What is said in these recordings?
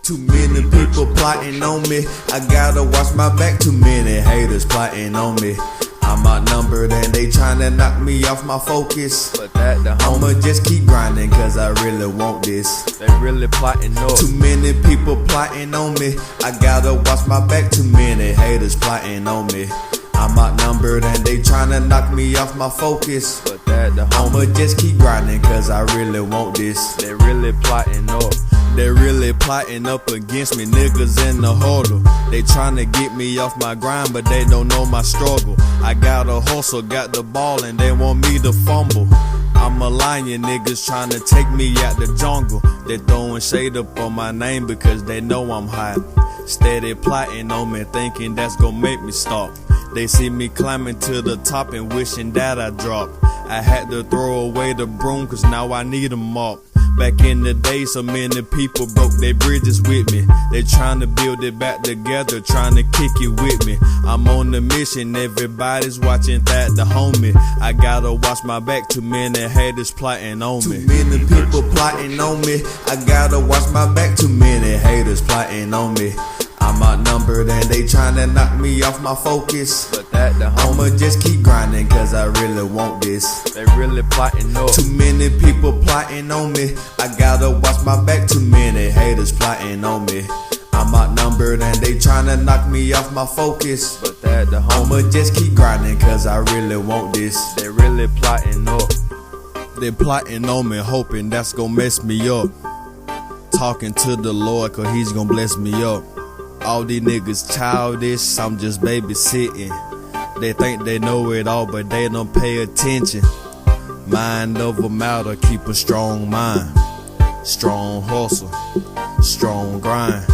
Too many people plotting on me. I gotta watch my back. Too many haters plotting on me. I'm outnumbered and they tryna knock me off my focus. But that the I'ma just keep grinding cause I really want this. They really plotting up. Too many people plotting on me. I gotta watch my back. Too many haters plotting on me. I'm outnumbered and they tryna knock me off my focus. But that the I'ma just keep grinding cause I really want this. They really plotting up. They really plotting up against me, niggas in the huddle. They tryna get me off my grind, but they don't know my struggle. I got a hustle, got the ball, and they want me to fumble. I'm a lion, niggas tryna take me out the jungle. They throwing shade up on my name because they know I'm hot. Steady plotting on me, thinking that's gonna make me stop. They see me climbing to the top and wishing that I dropped. I had to throw away the broom cause now I need a mop. Back in the day, so many people broke their bridges with me. They tryna build it back together, tryna kick it with me. I'm on the mission, everybody's watching that the homie. I gotta watch my back, too many haters plotting on me. Too many people plotting on me. I gotta watch my back, too many haters plotting on me. I'm outnumbered and they tryna knock me off my focus. But that the I'ma just keep grinding cause I really want this. They really plotting up. Too many people plotting on me. I gotta watch my back. Too many haters plotting on me. I'm outnumbered and they tryna knock me off my focus. But that the I'ma just keep grinding cause I really want this. They really plotting up. They plotting on me, hoping that's gonna mess me up. Talking to the Lord cause he's gonna bless me up. All these niggas childish, I'm just babysitting. They think they know it all, but they don't pay attention. Mind over matter, keep a strong mind. Strong hustle, strong grind.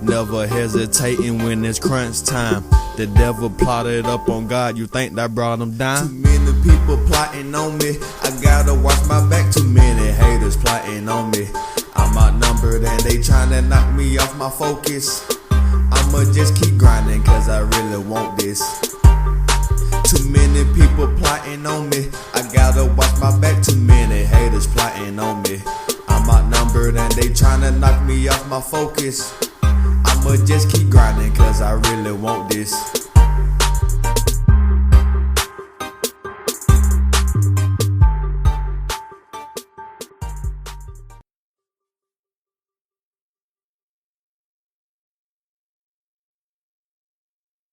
Never hesitating when it's crunch time. The devil plotted up on God, you think that brought him down? Too many people plotting on me. I gotta watch my back. Too many haters plotting on me. I'm outnumbered and they tryna knock me off my focus. I'ma just keep grinding cause I really want this. Too many people plotting on me. I gotta watch my back. Too many haters plotting on me. I'm outnumbered and they tryna knock me off my focus. I'ma just keep grinding cause